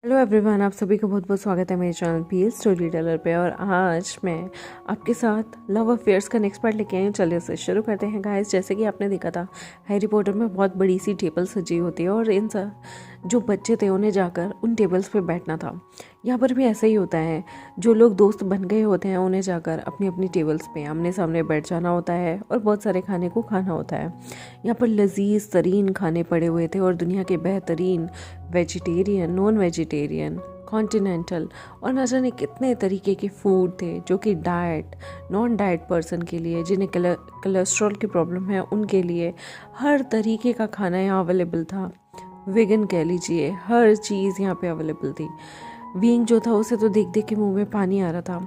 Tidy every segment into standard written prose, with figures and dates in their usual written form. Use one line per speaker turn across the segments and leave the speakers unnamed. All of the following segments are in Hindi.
हेलो एवरीवन, आप सभी का बहुत बहुत स्वागत है मेरे चैनल पी स्टोरी टेलर पे। और आज मैं आपके साथ लव अफेयर्स का नेक्स्ट पार्ट लेके आई हूँ। चलिए उसे शुरू करते हैं गाइस। जैसे कि आपने देखा था हैरी पॉटर में बहुत बड़ी सी टेबल सजी होती है और इन सब जो बच्चे थे उन्हें जाकर उन टेबल्स पे बैठना था। यहाँ पर भी ऐसा ही होता है। जो लोग दोस्त बन गए होते हैं उन्हें जाकर अपनी अपनी टेबल्स पे आमने सामने बैठ जाना होता है और बहुत सारे खाने को खाना होता है। यहाँ पर लजीज तरीन खाने पड़े हुए थे और दुनिया के बेहतरीन वेजिटेरियन, नॉन वेजिटेरियन, कॉन्टिनेंटल और न जाने कितने तरीके के फूड थे जो कि डाइट, नॉन डाइट पर्सन के लिए, जिन्हें कोलेस्ट्रॉल की प्रॉब्लम है उनके लिए हर तरीके का खाना यहाँ अवेलेबल था। वेगन कह लीजिए, हर चीज़ यहाँ पे अवेलेबल थी। विंग जो था उसे तो देख देख के मुंह में पानी आ रहा था।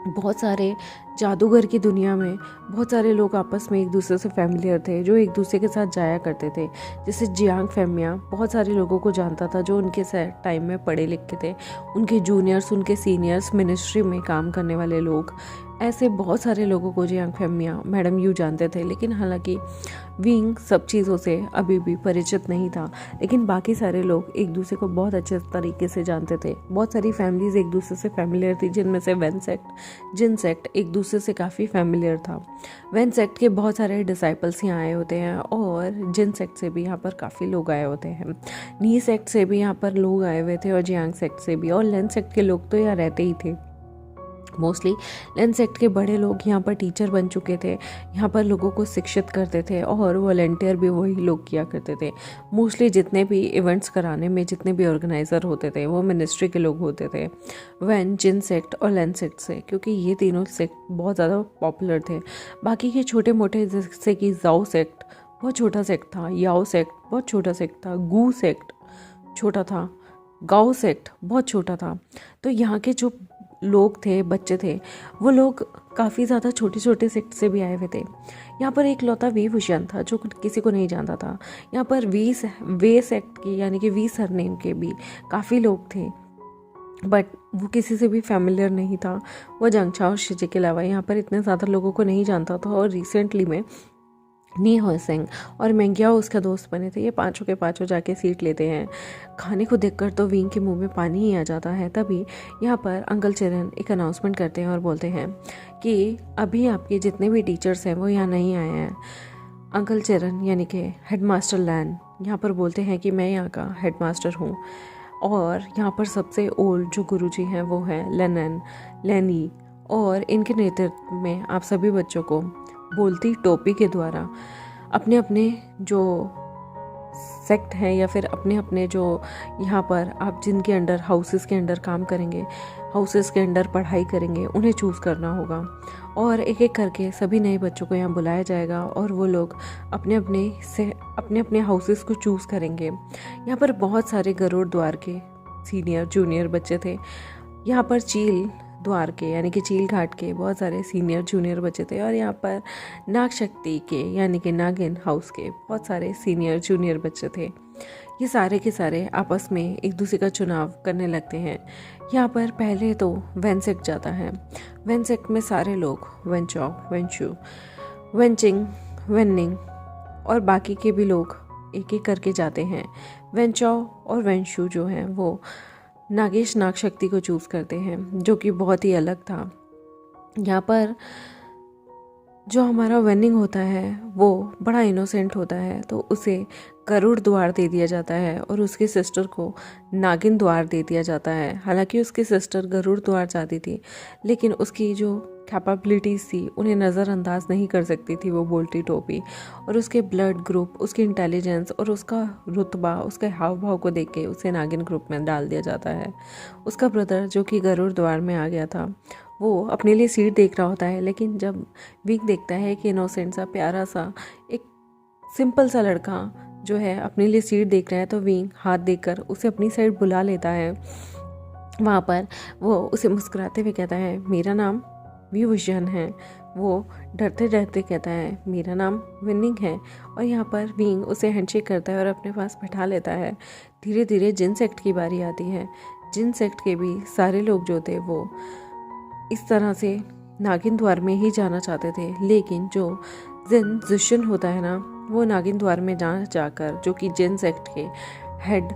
बहुत सारे जादूगर की दुनिया में बहुत सारे लोग आपस में एक दूसरे से फैमिलियर थे, जो एक दूसरे के साथ जाया करते थे। जैसे जियांग फेमिया बहुत सारे लोगों को जानता था जो उनके टाइम में पढ़े लिखे थे, उनके जूनियर्स, उनके सीनियर्स, मिनिस्ट्री में काम करने वाले लोग, ऐसे बहुत सारे लोगों को जियांग फेमिया मैडम यू जानते थे। लेकिन हालांकि विंग सब चीज़ों से अभी भी परिचित नहीं था, लेकिन बाकी सारे लोग एक दूसरे को बहुत अच्छे तरीके से जानते थे। बहुत सारी फैमिलीज एक दूसरे से फैमिलियर थी, जिनमें से वेन सेक्ट, जिन सेक्ट एक दूसरे से काफ़ी फैमिलियर था। वेन सेक्ट के बहुत सारे डिसाइपल्स यहाँ आए होते हैं और जिन सेक्ट से भी यहाँ पर काफ़ी लोग आए होते हैं। नी सेक्ट से भी यहाँ पर लोग आए हुए थे और जियांग सेक्ट से भी, और लेन सेक्ट के लोग तो यहाँ रहते ही थे। मोस्टली लेन सेक्ट के बड़े लोग यहाँ पर टीचर बन चुके थे, यहाँ पर लोगों को शिक्षित करते थे और वॉलंटियर भी वही लोग किया करते थे। मोस्टली जितने भी इवेंट्स कराने में जितने भी ऑर्गेनाइज़र होते थे वो मिनिस्ट्री के लोग होते थे, वैन, जिन सेक्ट और लेन सेक्ट से, क्योंकि ये तीनों सेक्ट बहुत ज़्यादा पॉपुलर थे। बाकी के छोटे मोटे जैसे कि जाओ सेक्ट बहुत छोटा सेक्ट था, याओ सेक्ट बहुत छोटा सेक्ट था, गू सेक्ट छोटा था, गाओ सेक्ट बहुत छोटा था। तो यहाँ के जो लोग थे, बच्चे थे, वो लोग काफ़ी ज़्यादा छोटे छोटे सेक्ट से भी आए हुए थे। यहाँ पर एक लौता वी विजन था जो किसी को नहीं जानता था। यहाँ पर वे सेक्ट के यानी कि वी सरनेम के भी काफ़ी लोग थे, बट वो किसी से भी फैमिलियर नहीं था। वो जंगछा और शिजे के अलावा यहाँ पर इतने ज़्यादा लोगों को नहीं जानता था। और रिसेंटली में नी होसेंग और मेंगियाओ उसका दोस्त बने थे। ये पांचों के पांचों जाके सीट लेते हैं। खाने को देखकर तो विंग के मुंह में पानी ही आ जाता है। तभी यहाँ पर अंकल चेरन एक अनाउंसमेंट करते हैं और बोलते हैं कि अभी आपके जितने भी टीचर्स हैं वो यहाँ नहीं आए हैं। अंकल चेरन यानी कि हेडमास्टर लैन यहाँ पर बोलते हैं कि मैं यहाँ का हेडमास्टर हूँ और यहाँ पर सबसे ओल्ड जो गुरुजी हैं वो हैं लेनी, और इनके नेतृत्व में आप सभी बच्चों को बोलती टोपी के द्वारा अपने अपने जो सेक्ट हैं या फिर अपने अपने जो यहाँ पर आप जिनके अंडर हाउसेस के अंडर काम करेंगे, हाउसेस के अंडर पढ़ाई करेंगे, उन्हें चूज़ करना होगा। और एक एक करके सभी नए बच्चों को यहाँ बुलाया जाएगा और वो लोग अपने अपने हाउसेस को चूज़ करेंगे। यहाँ पर बहुत सारे गरुड़ द्वार के सीनियर जूनियर बच्चे थे। यहाँ पर चील द्वार के यानी कि चील घाट के बहुत सारे सीनियर जूनियर बच्चे थे और यहाँ पर नाग शक्ति के यानी कि नागिन हाउस के बहुत सारे सीनियर जूनियर बच्चे थे। ये सारे के सारे आपस में एक दूसरे का चुनाव करने लगते हैं। यहाँ पर पहले तो वेनसेक्ट जाता है। वेनसेक्ट में सारे लोग वेनचाओ, वेनशू, वेनचिंग, वेननिंग और बाकी के भी लोग एक एक करके जाते हैं। वेनचाओ और वेनशू जो हैं वो नागेश नाग शक्ति को चूज़ करते हैं, जो कि बहुत ही अलग था। यहाँ पर जो हमारा वेनिंग होता है वो बड़ा इनोसेंट होता है, तो उसे गरुड़ द्वार दे दिया जाता है और उसकी सिस्टर को नागिन द्वार दे दिया जाता है। हालांकि उसकी सिस्टर गरुड़ द्वार जाती थी, लेकिन उसकी जो कैपेबिलिटीज़ थी उन्हें नज़रअंदाज नहीं कर सकती थी वो बोलती टोपी। और उसके ब्लड ग्रुप, उसकी इंटेलिजेंस और उसका रुतबा, उसके हाव भाव को देख के उसे नागिन ग्रुप में डाल दिया जाता है। उसका ब्रदर जो कि गरुड़ द्वार में आ गया था वो अपने लिए सीट देख रहा होता है, लेकिन जब विंग देखता है कि इनोसेंट सा प्यारा सा एक सिंपल सा लड़का जो है अपने लिए सीट देख रहा है, तो विंग हाथ देकर उसे अपनी साइड बुला लेता है। वहाँ पर वो उसे मुस्कुराते हुए कहता है मेरा नाम वी विजन है। वो डरते डरते कहता है मेरा नाम विनिंग है। और यहाँ पर विंग उसे हैंडशेक करता है और अपने पास बैठा लेता है। धीरे धीरे जिन सेक्ट की बारी आती है। जिन सेक्ट के भी सारे लोग जो थे वो इस तरह से नागिन द्वार में ही जाना चाहते थे, लेकिन जो जिन जिशन होता है ना, वो नागिन द्वार में जाकर जो कि जिन सेक्ट के हेड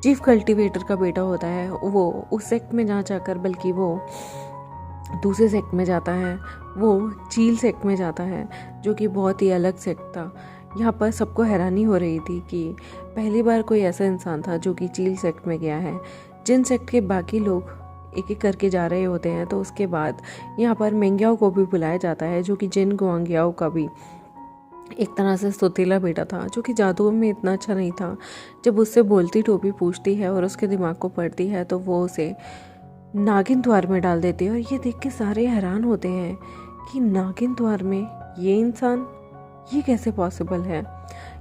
चीफ कल्टीवेटर का बेटा होता है, वो उस सेक्ट में ना जाकर बल्कि वो दूसरे सेक्ट में जाता है, वो चील सेक्ट में जाता है, जो कि बहुत ही अलग सेक्ट था। यहाँ पर सबको हैरानी हो रही थी कि पहली बार कोई ऐसा इंसान था जो कि चील सेक्ट में गया है। जिन सेक्ट के बाकी लोग एक एक करके जा रहे होते हैं, तो उसके बाद यहाँ पर मेंग्याओ को भी बुलाया जाता है, जो कि जिन गुआंग्याओ का भी एक तरह से सौतेला बेटा था, जो कि जादू में इतना अच्छा नहीं था। जब उससे बोलती टोपी पूछती है और उसके दिमाग को पढ़ती है, तो वो उसे नागिन द्वार में डाल देती है। और ये देख के सारे हैरान होते हैं कि नागिन द्वार में ये इंसान, ये कैसे पॉसिबल है।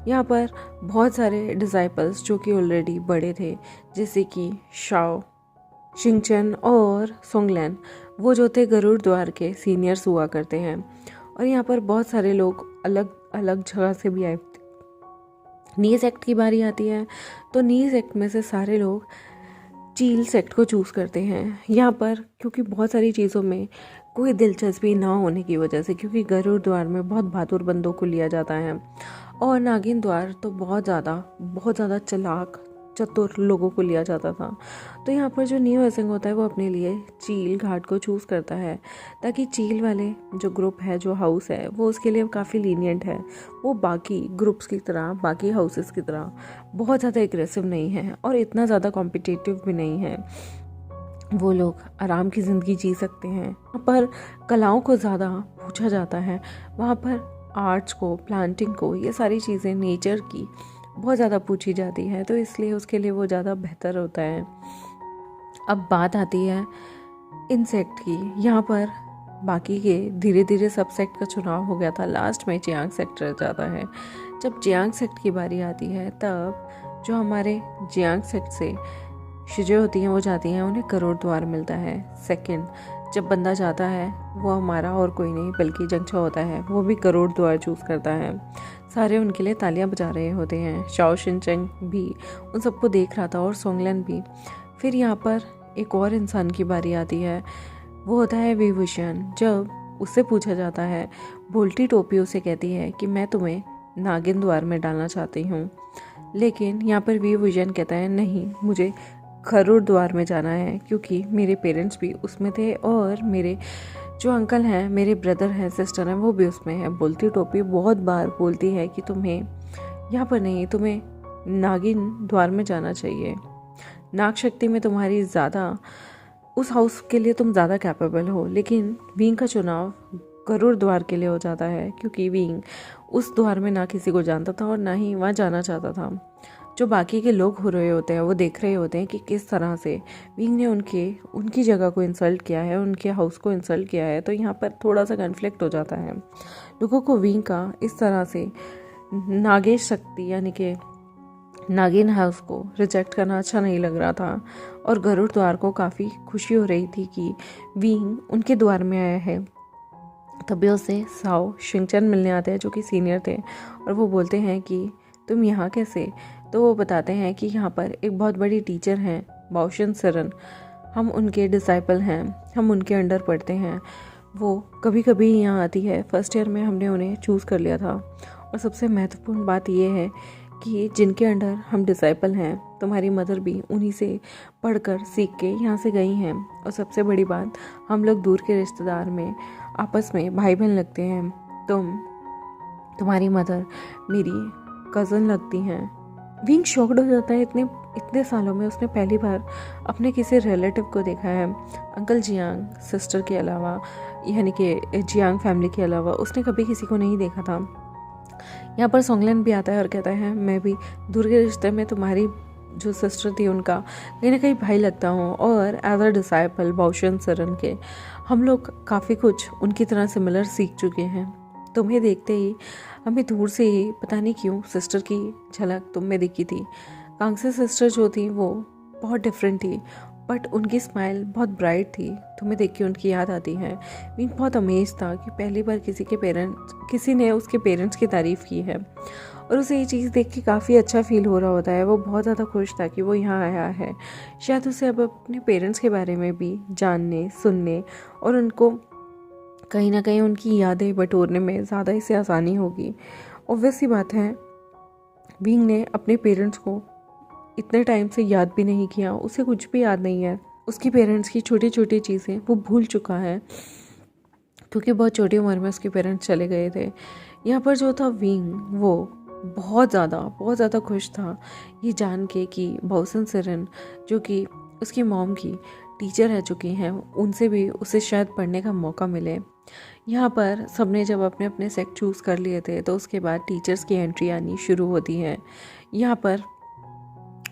यहाँ पर बहुत सारे डिसाइपल्स जो कि ऑलरेडी बड़े थे, जैसे कि शाओ, शिंगचन और सोंगलैन, वो जो थे गरुड़ द्वार के सीनियर्स हुआ करते हैं। और यहाँ पर बहुत सारे लोग अलग अलग जगह से भी आए थे। नी सेक्ट की बारी आती है, तो नी सेक्ट में से सारे लोग चील सेक्ट को चूज़ करते हैं। यहाँ पर क्योंकि बहुत सारी चीज़ों में कोई दिलचस्पी ना होने की वजह से, क्योंकि गरुड़ द्वार में बहुत बहादुर बंदों को लिया जाता है और नागिन द्वार तो बहुत ज़्यादा चलाक चतुर लोगों को लिया जाता था। तो यहाँ पर जो न्यू एसिंग होता है वो अपने लिए चील घाट को चूज़ करता है, ताकि चील वाले जो ग्रुप है, जो हाउस है, वो उसके लिए काफ़ी लीनियंट है। वो बाकी ग्रुप्स की तरह, बाकी हाउसेस की तरह बहुत ज़्यादा एग्रेसिव नहीं है और इतना ज़्यादा कॉम्पिटिटिव भी नहीं है। वो लोग आराम की ज़िंदगी जी सकते हैं। वहाँ पर कलाओं को ज़्यादा पूछा जाता है, वहाँ पर आर्ट्स को, प्लांटिंग को, ये सारी चीज़ें नेचर की बहुत ज़्यादा पूछी जाती है, तो इसलिए उसके लिए वो ज़्यादा बेहतर होता है। अब बात आती है इंसेक्ट की। यहाँ पर बाकी के धीरे धीरे सब सेक्ट का चुनाव हो गया था। लास्ट में जियांग सेक्ट रह जाता है। जब जियांग सेक्ट की बारी आती है, तब जो हमारे जियांग सेक्ट से शिजे होती हैं वो जाती हैं, उन्हें गरुड़ द्वार मिलता है। सेकंड जब बंदा जाता है, वो हमारा और कोई नहीं बल्कि जंगछो होता है, वो भी गरुड़ द्वार चूज़ करता है। सारे उनके लिए तालियां बजा रहे होते हैं। शाओ शिनचेंग भी उन सबको देख रहा था और सोंगलैन भी। फिर यहाँ पर एक और इंसान की बारी आती है, वो होता है वी वुशियान। जब उससे पूछा जाता है, बोल्टी टोपी उसे कहती है कि मैं तुम्हें नागिन द्वार में डालना चाहती हूँ, लेकिन यहाँ पर वी वुशियान कहता है नहीं, मुझे गरुड़ द्वार में जाना है, क्योंकि मेरे पेरेंट्स भी उसमें थे और मेरे जो अंकल हैं, मेरे ब्रदर हैं, सिस्टर हैं, वो भी उसमें है। बोलती टोपी बहुत बार बोलती है कि तुम्हें यहाँ पर नहीं, तुम्हें नागिन द्वार में जाना चाहिए। नाग शक्ति में तुम्हारी ज़्यादा, उस हाउस के लिए तुम ज़्यादा कैपेबल हो। लेकिन विंग का चुनाव गरुड़ द्वार के लिए हो जाता है, क्योंकि विंग उस द्वार में ना किसी को जानता था और ना ही वहाँ जाना चाहता था। जो बाकी के लोग हो रहे होते हैं, वो देख रहे होते हैं कि किस तरह से विंग ने उनकी जगह को इंसल्ट किया है, उनके हाउस को इंसल्ट किया है। तो यहाँ पर थोड़ा सा कन्फ्लिक्ट हो जाता है। लोगों को विंग का इस तरह से नागेश शक्ति यानी कि नागिन हाउस को रिजेक्ट करना अच्छा नहीं लग रहा था, और गरुड़ द्वार को काफ़ी खुशी हो रही थी कि विंग उनके द्वार में आया है। तभी उसे साओ शिंगचन मिलने आते हैं, जो कि सीनियर थे, और वो बोलते हैं कि तुम यहाँ कैसे। तो वो बताते हैं कि यहाँ पर एक बहुत बड़ी टीचर हैं, बाओशन सरन, हम उनके डिसाइपल हैं, हम उनके अंडर पढ़ते हैं। वो कभी कभी यहाँ आती है। फर्स्ट ईयर में हमने उन्हें चूज़ कर लिया था। और सबसे महत्वपूर्ण बात यह है कि जिनके अंडर हम डिसाइपल हैं, तुम्हारी मदर भी उन्हीं से पढ़कर सीख के यहाँ से गई हैं। और सबसे बड़ी बात, हम लोग दूर के रिश्तेदार में आपस में भाई बहन लगते हैं। तुम्हारी मदर मेरी कज़न लगती हैं। विंग शॉक्ड हो जाता है। इतने सालों में उसने पहली बार अपने किसी रिलेटिव को देखा है, अंकल जियांग सिस्टर के अलावा, यानी कि जियांग फैमिली के अलावा उसने कभी किसी को नहीं देखा था। यहाँ पर सोंगलैन भी आता है और कहता है मैं भी दूर के रिश्ते में तुम्हारी जो सिस्टर थी उनका कहीं ना कहीं भाई लगता हूँ, और एज अ डिसाइपल बाओशन सरन के हम लोग काफ़ी कुछ उनकी तरह सिमिलर सीख चुके हैं। तुम्हें देखते ही हमें दूर से ही पता नहीं क्यों सिस्टर की झलक तुम में दिखी थी। कांगसे सिस्टर जो थी वो बहुत डिफरेंट थी, बट उनकी स्माइल बहुत ब्राइट थी। तुम्हें देख के उनकी याद आती है। विंग बहुत अमेज था कि पहली बार किसी ने उसके पेरेंट्स की तारीफ़ की है, और उसे ये चीज़ देख के काफ़ी अच्छा फील हो रहा होता है। वो बहुत ज़्यादा खुश था कि वो यहाँ आया है। शायद उसे अब अपने पेरेंट्स के बारे में भी जानने, सुनने और उनको कहीं ना कहीं उनकी यादें बटोरने में ज़्यादा इसे आसानी होगी। ऑब्वियस सी बात है, विंग ने अपने पेरेंट्स को इतने टाइम से याद भी नहीं किया, उसे कुछ भी याद नहीं है। उसकी पेरेंट्स की छोटी छोटी चीज़ें वो भूल चुका है क्योंकि बहुत छोटी उम्र में उसके पेरेंट्स चले गए थे। यहाँ पर जो था विंग, वो बहुत ज़्यादा खुश था ये जान के कि बाउसन सेरेन, जो कि उसकी मॉम की टीचर रह चुकी हैं, उनसे भी उसे शायद पढ़ने का मौका मिले। यहाँ पर सबने जब अपने अपने सेक्ट चूज़ कर लिए थे तो उसके बाद टीचर्स की एंट्री आनी शुरू होती है। यहाँ पर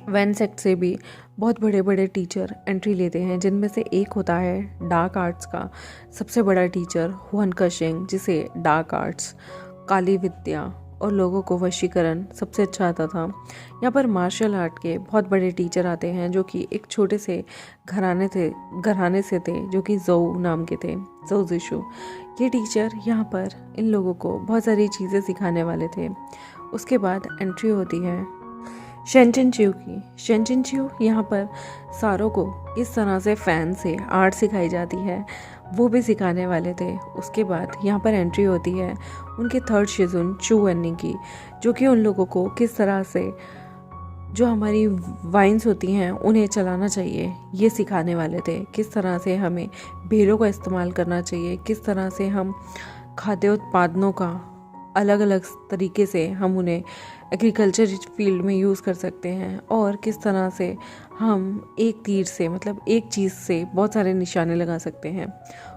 वैन सेक्ट से भी बहुत बड़े बड़े टीचर एंट्री लेते हैं, जिनमें से एक होता है डार्क आर्ट्स का सबसे बड़ा टीचर हुआन कशिंग, जिसे डार्क आर्ट्स, काली विद्या और लोगों को वशीकरण सबसे अच्छा आता था। यहाँ पर मार्शल आर्ट के बहुत बड़े टीचर आते हैं जो कि एक छोटे से घराने से थे, जो कि जोउ नाम के थे, जोउ जिशु। ये टीचर यहाँ पर इन लोगों को बहुत सारी चीज़ें सिखाने वाले थे। उसके बाद एंट्री होती है शेंचिन चिऊ की। शेंचिन चिऊ यहाँ पर सारों को किस तरह से फैन से आर्ट सिखाई जाती है वो भी सिखाने वाले थे। उसके बाद यहाँ पर एंट्री होती है उनके थर्ड शिजुन चू वन्नी की, जो कि उन लोगों को किस तरह से जो हमारी वाइन्स होती हैं उन्हें चलाना चाहिए ये सिखाने वाले थे। किस तरह से हमें बेलों का इस्तेमाल करना चाहिए, किस तरह से हम खाद्य उत्पादनों का अलग अलग तरीके से हम उन्हें एग्रीकल्चर फील्ड में यूज़ कर सकते हैं, और किस तरह से हम एक तीर से, मतलब एक चीज़ से बहुत सारे निशाने लगा सकते हैं।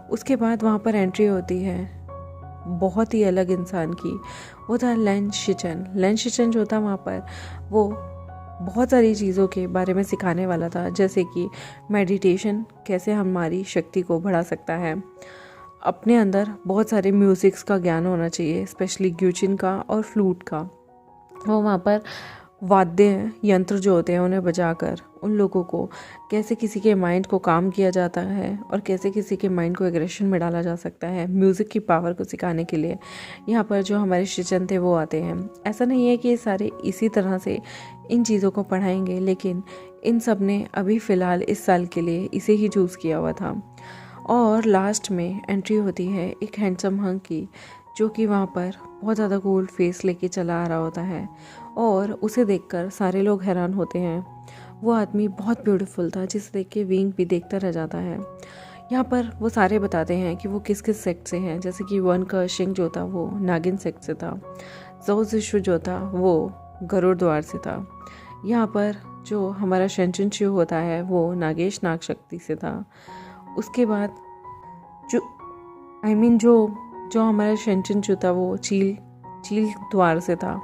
उसके बाद वहाँ पर एंट्री होती है बहुत ही अलग इंसान की, वो था लैन शिचन। लैन शिचन जो था वहाँ पर वो बहुत सारी चीज़ों के बारे में सिखाने वाला था, जैसे कि मेडिटेशन कैसे हमारी शक्ति को बढ़ा सकता है, अपने अंदर बहुत सारे म्यूज़िक्स का ज्ञान होना चाहिए, स्पेशली ग्यूचिन का और फ्लूट का। वो वहाँ पर वाद्य यंत्र जो होते हैं उन्हें बजाकर उन लोगों को कैसे किसी के माइंड को काम किया जाता है और कैसे किसी के माइंड को एग्रेशन में डाला जा सकता है, म्यूज़िक की पावर को सिखाने के लिए यहाँ पर जो हमारे शिचन थे वो आते हैं। ऐसा नहीं है कि ये सारे इसी तरह से इन चीज़ों को पढ़ाएंगे, लेकिन इन सब ने अभी फ़िलहाल इस साल के लिए इसे ही चूज़ किया हुआ था। और लास्ट में एंट्री होती है एक हैंडसम हंग की, जो कि वहाँ पर बहुत ज़्यादा गोल्ड फेस लेके चला आ रहा होता है और उसे देखकर सारे लोग हैरान होते हैं। वो आदमी बहुत ब्यूटीफुल था, जिसे देख के विंग भी देखता रह जाता है। यहाँ पर वो सारे बताते हैं कि वो किस किस सेक्ट से हैं, जैसे कि वन कशिंग जो था वो नागिन सेक्ट से था, जोउ जिशु जो था वो गरुड़ द्वार से था। यहाँ पर जो हमारा शेंचिन चिऊ होता है वो नागेश नाग शक्ति से था। उसके बाद जो हमारा शेंचिन चिऊ था वो चील द्वार से था।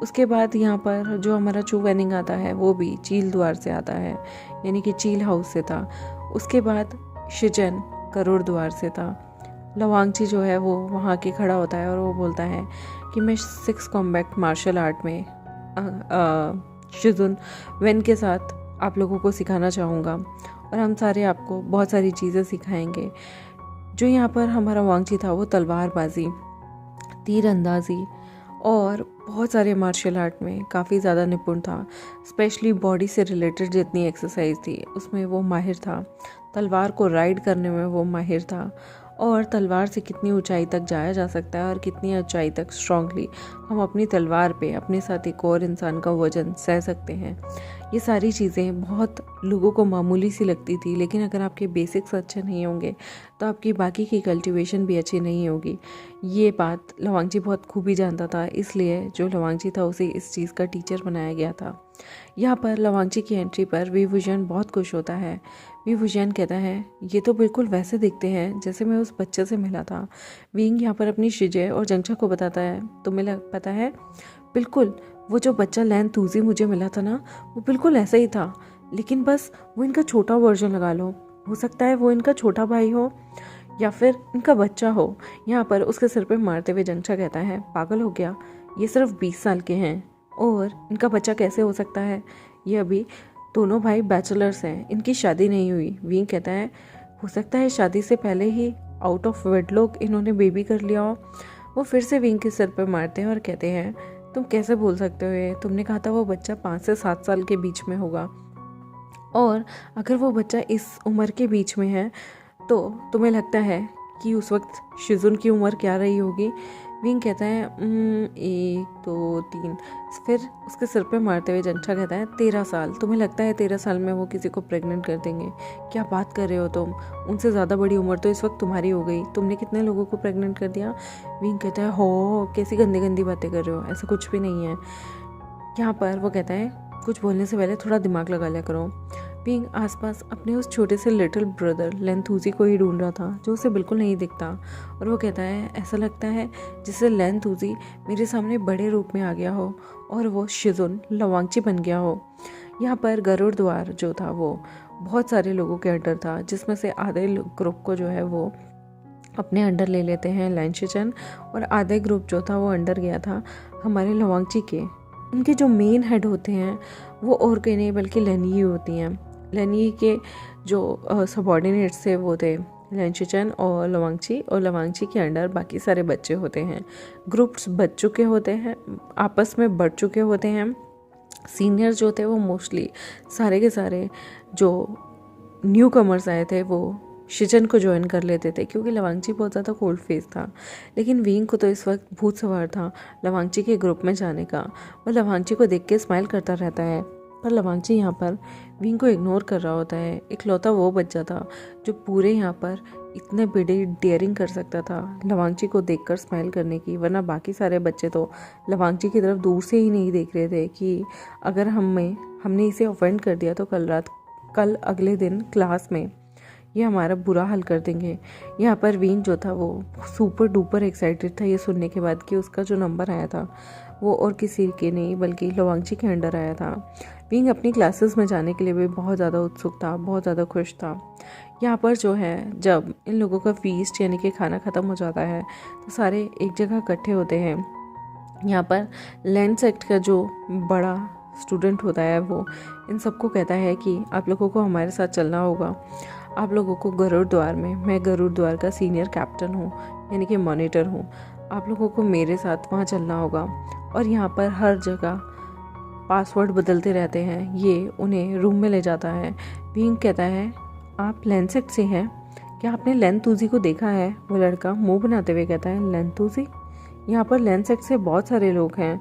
उसके बाद यहाँ पर जो हमारा चू वेनिंग आता है वो भी चील द्वार से आता है, यानी कि चील हाउस से था। उसके बाद शिजन गरुड़ द्वार से था। लवांगची जो है वो वहाँ के खड़ा होता है और वो बोलता है कि मैं 6 कॉम्बैट मार्शल आर्ट में शिजुन वेन के साथ आप लोगों को सिखाना चाहूँगा और हम सारे आपको बहुत सारी चीज़ें सिखाएंगे। जो यहाँ पर हमारा वांगची था वो तलवारबाजी, तीरंदाजी और बहुत सारे मार्शल आर्ट में काफ़ी ज़्यादा निपुण था। स्पेशली बॉडी से रिलेटेड जितनी एक्सरसाइज थी उसमें वो माहिर था। तलवार को राइड करने में वो माहिर था, और तलवार से कितनी ऊंचाई तक जाया जा सकता है और कितनी ऊंचाई तक स्ट्रांगली हम अपनी तलवार पे अपने साथ एक और इंसान का वजन सह सकते हैं। ये सारी चीज़ें बहुत लोगों को मामूली सी लगती थी, लेकिन अगर आपके बेसिक्स अच्छे नहीं होंगे तो आपकी बाकी की कल्टीवेशन भी अच्छी नहीं होगी। ये बात लवांगची बहुत खूबी जानता था, इसलिए जो लवांगची था उसे इस चीज़ का टीचर बनाया गया था। यहाँ पर लवांगची की एंट्री पर वी वुजियान बहुत खुश होता है। वी वुजियान कहता है ये तो बिल्कुल वैसे दिखते हैं जैसे मैं उस बच्चे से मिला था। विंग यहाँ पर अपनी शिजे और जंगचा को बताता है, तुम्हें पता है बिल्कुल वो जो बच्चा लैन तूजी मुझे मिला था ना, वो बिल्कुल ऐसा ही था, लेकिन बस वो इनका छोटा वर्जन लगा लो। हो सकता है वो इनका छोटा भाई हो या फिर इनका बच्चा हो। यहाँ पर उसके सिर पे मारते हुए जंगचा कहता है, पागल हो गया, ये सिर्फ 20 साल के हैं और इनका बच्चा कैसे हो सकता है, ये अभी दोनों भाई बैचलर्स हैं, इनकी शादी नहीं हुई। विंग कहता है हो सकता है शादी से पहले ही आउट ऑफ वेडलॉक इन्होंने बेबी कर लिया हो। वो फिर से विंग के सिर पर मारते हैं और कहते हैं तुम कैसे बोल सकते हो, ये तुमने कहा था वो बच्चा 5 से 7 साल के बीच में होगा, और अगर वो बच्चा इस उम्र के बीच में है तो तुम्हें लगता है कि उस वक्त शिजुन की उम्र क्या रही होगी। विंग कहता है 1 2 3। फिर उसके सिर पे मारते हुए जंशा कहता है 13 साल। तुम्हें लगता है 13 साल में वो किसी को प्रेग्नेंट कर देंगे? क्या बात कर रहे हो तुम? उनसे ज़्यादा बड़ी उम्र तो इस वक्त तुम्हारी हो गई। तुमने कितने लोगों को प्रेग्नेंट कर दिया? विंग कहता है हो, कैसी गंदी गंदी बातें कर रहे हो, ऐसा कुछ भी नहीं है। यहाँ पर वो कहता है कुछ बोलने से पहले थोड़ा दिमाग लगा लिया करो। विंग आसपास अपने उस छोटे से लिटिल ब्रदर लेंथूजी को ही ढूंढ रहा था जो उसे बिल्कुल नहीं दिखता, और वो कहता है ऐसा लगता है जैसे लेंथूजी मेरे सामने बड़े रूप में आ गया हो और वो शिजुन लवांगची बन गया हो। यहाँ पर गरुड़ द्वार जो था वो बहुत सारे लोगों के अंडर था, जिसमें से आधे ग्रुप को जो है वो अपने अंडर ले लेते हैं लैंशिचन, और आधे ग्रुप जो था वो अंडर गया था हमारे लवांगची के। उनके जो मेन हेड होते हैं वो और कहीं नहीं बल्कि लेनी होती हैं। लेनी के जो सबॉर्डिनेट्स थे वो थे लैंशिचन और लवांगची, और लवांगची के अंडर बाकी सारे बच्चे होते हैं। ग्रुप्स बच चुके होते हैं, आपस में बढ़ चुके होते हैं। सीनियर जो थे वो मोस्टली सारे के सारे जो न्यू कमर्स आए थे वो शिजन को ज्वाइन कर लेते थे, क्योंकि लवांगची बहुत ज़्यादा कोल्ड फेस था। लेकिन विंग को तो इस वक्त भूत सवार था लवांगची के ग्रुप में जाने का। वो लवांगची को देख के स्माइल करता रहता है, पर लवांगची यहाँ पर विंग को इग्नोर कर रहा होता है। इकलौता वो बच्चा था जो पूरे यहाँ पर इतने बड़े डेयरिंग कर सकता था लवांगची को देखकर स्माइल करने की, वरना बाकी सारे बच्चे तो लवांगची की तरफ दूर से ही नहीं देख रहे थे कि अगर हमने इसे ऑफेंड कर दिया तो कल अगले दिन क्लास में ये हमारा बुरा हाल कर देंगे। यहाँ पर विंग जो था वो सुपर डुपर एक्साइटेड था ये सुनने के बाद कि उसका जो नंबर आया था वो और किसी के नहीं बल्कि लवांगची के अंडर आया था। विंग अपनी क्लासेस में जाने के लिए भी बहुत ज़्यादा उत्सुक था, बहुत ज़्यादा खुश था। यहाँ पर जो है जब इन लोगों का फीस्ट यानी कि खाना ख़त्म हो जाता है तो सारे एक जगह इकट्ठे होते हैं। यहाँ पर लैंड सेक्ट का जो बड़ा स्टूडेंट होता है वो इन सबको कहता है कि आप लोगों को हमारे साथ चलना होगा। आप लोगों को गरुड़ द्वार में, मैं गरुड़ द्वार का सीनियर कैप्टन हूँ यानी कि मॉनिटर हूँ, आप लोगों को मेरे साथ वहाँ चलना होगा। और यहाँ पर हर जगह पासवर्ड बदलते रहते हैं। ये उन्हें रूम में ले जाता है। विंग कहता है आप लेंसेट से हैं क्या? आपने लेंथूजी को देखा है? वो लड़का मुंह बनाते हुए कहता है लेंथूजी? यहाँ पर लेंसेट से बहुत सारे लोग हैं,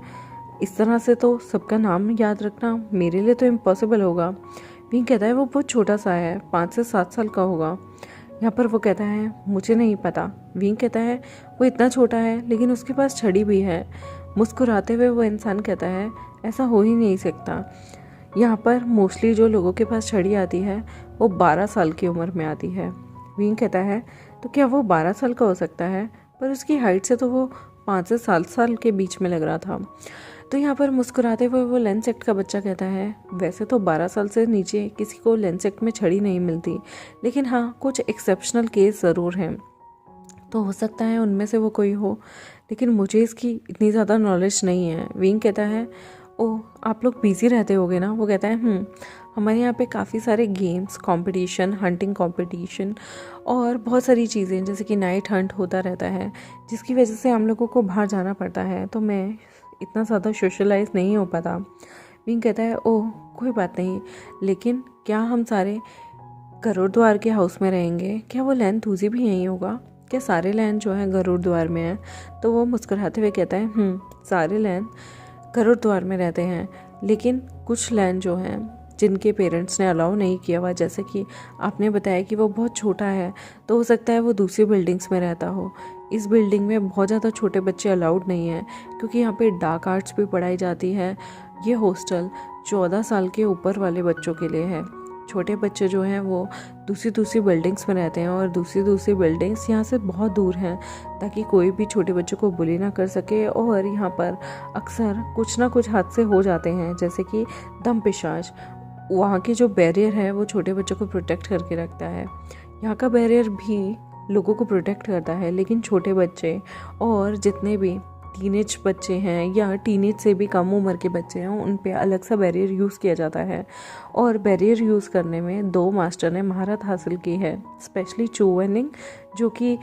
इस तरह से तो सबका नाम याद रखना मेरे लिए तो इम्पॉसिबल होगा। विंग कहता है वो बहुत छोटा सा है, 5 से 7 साल का होगा। यहाँ पर वो कहता है मुझे नहीं पता। विंग कहता है वो इतना छोटा है लेकिन उसके पास छड़ी भी है। मुस्कुराते हुए वो इंसान कहता है ऐसा हो ही नहीं सकता। यहाँ पर मोस्टली जो लोगों के पास छड़ी आती है वो 12 साल की उम्र में आती है। विंग कहता है तो क्या वो 12 साल का हो सकता है? पर उसकी हाइट से तो वो 5 से 7 साल के बीच में लग रहा था। तो यहाँ पर मुस्कुराते हुए वो लेंस एक्ट का बच्चा कहता है वैसे तो 12 साल से नीचे किसी को लेंस एक्ट में छड़ी नहीं मिलती, लेकिन हाँ कुछ एक्सेप्शनल केस ज़रूर हैं, तो हो सकता है उनमें से वो कोई हो, लेकिन मुझे इसकी इतनी ज़्यादा नॉलेज नहीं है। विंग कहता है ओह आप लोग बिजी रहते होगे ना? वो कहता है हमारे यहाँ पे काफ़ी सारे गेम्स, कंपटीशन, हंटिंग कंपटीशन और बहुत सारी चीज़ें जैसे कि नाइट हंट होता रहता है, जिसकी वजह से हम लोगों को बाहर जाना पड़ता है, तो मैं इतना ज़्यादा सोशलाइज नहीं हो पाता। विंग कहता है ओह कोई बात नहीं, लेकिन क्या हम सारे गरुड़ द्वार के हाउस में रहेंगे? क्या वो लेंथूजी भी यहीं होगा? क्या सारे लैन जो हैं गरुड़ द्वार में हैं? तो वो मुस्कुराते हुए कहता है सारे लैन गरुड़ द्वार में रहते हैं, लेकिन कुछ लैन जो हैं जिनके पेरेंट्स ने अलाउ नहीं किया हुआ, जैसे कि आपने बताया कि वो बहुत छोटा है, तो हो सकता है वो दूसरी बिल्डिंग्स में रहता हो। इस बिल्डिंग में बहुत ज़्यादा छोटे बच्चे अलाउड नहीं हैं, क्योंकि यहाँ पे डार्क आर्ट्स भी पढ़ाई जाती है। ये हॉस्टल 14 साल के ऊपर वाले बच्चों के लिए है। छोटे बच्चे जो हैं वो दूसरी बिल्डिंग्स में रहते हैं, और दूसरी बिल्डिंग्स यहाँ से बहुत दूर हैं, ताकि कोई भी छोटे बच्चों को बुली ना कर सके। और यहाँ पर अक्सर कुछ ना कुछ हादसे हो जाते हैं, जैसे कि दम पिशाच। वहाँ की जो बैरियर है वो छोटे बच्चों को प्रोटेक्ट करके रखता है। यहाँ का बैरियर भी लोगों को प्रोटेक्ट करता है, लेकिन छोटे बच्चे और जितने भी टीनेज बच्चे हैं या टीनेज से भी कम उम्र के बच्चे हैं उन पे अलग सा बैरियर यूज़ किया जाता है। और बैरियर यूज़ करने में 2 मास्टर ने महारत हासिल की है, स्पेशली चू वेनिंग जो कि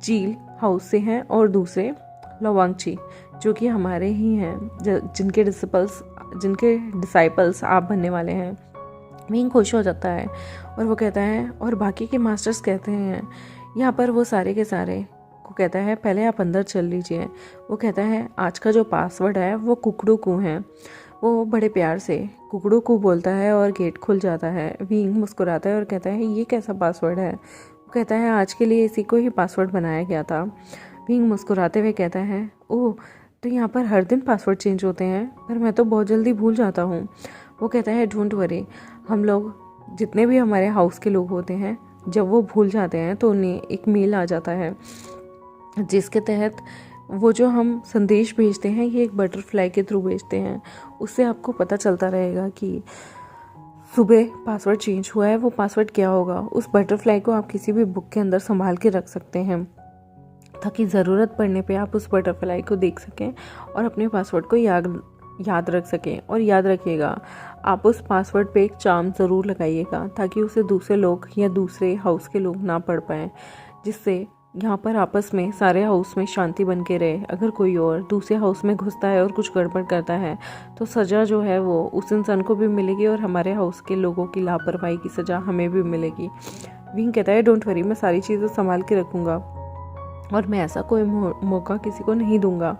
चील हाउस से हैं, और दूसरे लवांगची जो कि हमारे ही हैं, जिनके डिसाइपल्स आप बनने वाले हैं। विंग खुश हो जाता है और वो कहता है, और बाकी के मास्टर्स कहते हैं यहाँ पर वो सारे के सारे को कहता है पहले आप अंदर चल लीजिए। वो कहता है आज का जो पासवर्ड है वो कुकड़ू कू है। वो बड़े प्यार से कुकड़ू कू बोलता है और गेट खुल जाता है। विंग मुस्कुराता है और कहता है ये कैसा पासवर्ड है। वो कहता है आज के लिए इसी को ही पासवर्ड बनाया गया था। विंग मुस्कुराते हुए कहता है ओह, तो यहाँ पर हर दिन पासवर्ड चेंज होते हैं, पर मैं तो बहुत जल्दी भूल जाता हूँ। वो कहता है डोंट वरी, हम लोग जितने भी हमारे हाउस के लोग होते हैं जब वो भूल जाते हैं तो उन्हें एक मेल आ जाता है जिसके तहत वो जो हम संदेश भेजते हैं ये एक बटरफ्लाई के थ्रू भेजते हैं। उससे आपको पता चलता रहेगा कि सुबह पासवर्ड चेंज हुआ है, वो पासवर्ड क्या होगा। उस बटरफ्लाई को आप किसी भी बुक के अंदर संभाल के रख सकते हैं ताकि ज़रूरत पड़ने पे आप उस बटरफ्लाई को देख सकें और अपने पासवर्ड को याद रख सकें। और याद रखिएगा आप उस पासवर्ड पे एक चार्म ज़रूर लगाइएगा ताकि उसे दूसरे लोग या दूसरे हाउस के लोग ना पढ़ पाएँ, जिससे यहाँ पर आपस में सारे हाउस में शांति बन के रहे। अगर कोई और दूसरे हाउस में घुसता है और कुछ गड़बड़ करता है तो सज़ा जो है वो उस इंसान को भी मिलेगी और हमारे हाउस के लोगों की लापरवाही की सज़ा हमें भी मिलेगी। विंग कहता है डोंट वरी, मैं सारी चीज़ें संभाल के रखूँगा और मैं ऐसा कोई मौका किसी को नहीं दूंगा।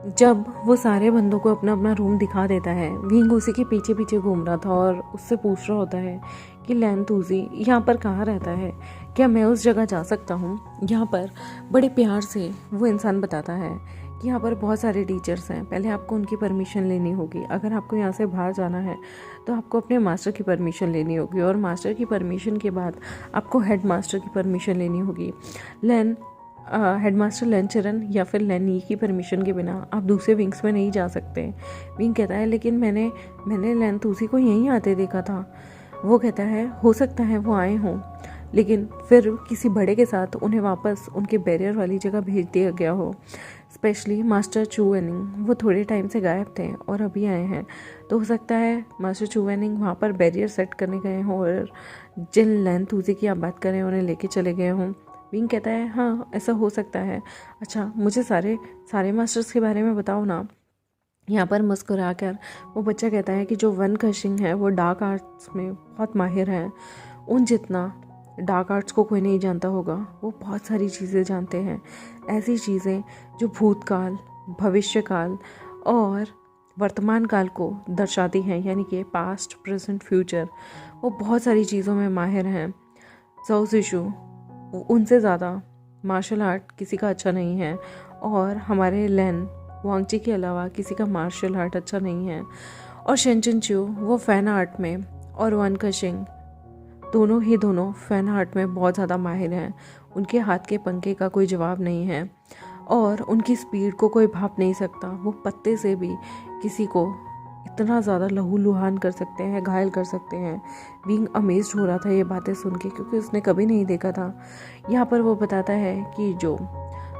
जब वो सारे बंदों को अपना अपना रूम दिखा देता है, विंग उसी के पीछे पीछे घूम रहा था और उससे पूछ रहा होता है कि लैन तूजी यहाँ पर कहाँ रहता है, क्या मैं उस जगह जा सकता हूँ। यहाँ पर बड़े प्यार से वो इंसान बताता है कि यहाँ पर बहुत सारे टीचर्स हैं, पहले आपको उनकी परमिशन लेनी होगी। अगर आपको यहाँ से बाहर जाना है तो आपको अपने मास्टर की परमिशन लेनी होगी और मास्टर की परमिशन के बाद आपको हेड मास्टर की परमिशन लेनी होगी। हेडमास्टर लैन चरण या फिर लैन ई की परमिशन के बिना आप दूसरे विंग्स में नहीं जा सकते। विंग कहता है लेकिन मैंने लैन तूसी को यहीं आते देखा था। वो कहता है हो सकता है वो आए हों, लेकिन फिर किसी बड़े के साथ उन्हें वापस उनके बैरियर वाली जगह भेज दिया गया हो। स्पेशली मास्टर चू वेनिंग, वो थोड़े टाइम से गायब थे और अभी आए हैं, तो हो सकता है मास्टर चू वेनिंग वहाँ पर बैरियर सेट करने गए हों और जिन लैन तूसी की आप बात करें उन्हें लेके चले गए हों। विंग कहता है हाँ ऐसा हो सकता है। अच्छा मुझे सारे मास्टर्स के बारे में बताओ ना। यहाँ पर मुस्कुरा कर वो बच्चा कहता है कि जो वन कशिंग है वो डार्क आर्ट्स में बहुत माहिर हैं। उन जितना डार्क आर्ट्स को कोई नहीं जानता होगा, वो बहुत सारी चीज़ें जानते हैं, ऐसी चीज़ें जो भूतकाल, भविष्यकाल और वर्तमान काल को दर्शाती हैं, यानी कि पास्ट, प्रेजेंट, फ्यूचर। वो बहुत सारी चीज़ों में माहिर हैं। ज़ाओ ज़िशु उनसे ज़्यादा मार्शल आर्ट किसी का अच्छा नहीं है और हमारे लैन वांगची के अलावा किसी का मार्शल आर्ट अच्छा नहीं है। और शेंचन च्यू वो फैन आर्ट में और वन कशिंग दोनों फैन आर्ट में बहुत ज़्यादा माहिर हैं। उनके हाथ के पंखे का कोई जवाब नहीं है और उनकी स्पीड को कोई भाप नहीं सकता। वो पत्ते से भी किसी को इतना ज़्यादा लहूलुहान कर सकते हैं, घायल कर सकते हैं। विंग अमेज्ड हो रहा था ये बातें सुन के, क्योंकि उसने कभी नहीं देखा था। यहाँ पर वो बताता है कि जो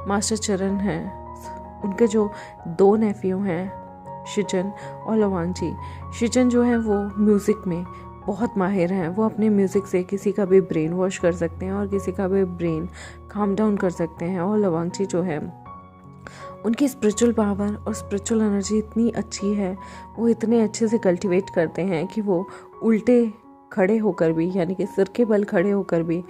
मास्टर चरण हैं उनके जो 2 नेफ्यू हैं शिचन और लवांगची। शिचन जो है वो म्यूज़िक में बहुत माहिर हैं। वो अपने म्यूज़िक से किसी का भी ब्रेन वॉश कर सकते हैं और किसी का भी ब्रेन काम डाउन कर सकते हैं। और लवांगची जो है उनकी स्पिरिचुअल पावर और स्पिरिचुअल एनर्जी इतनी अच्छी है, वो इतने अच्छे से कल्टीवेट करते हैं कि वो उल्टे खड़े होकर भी, यानी कि सिर के बल खड़े होकर भी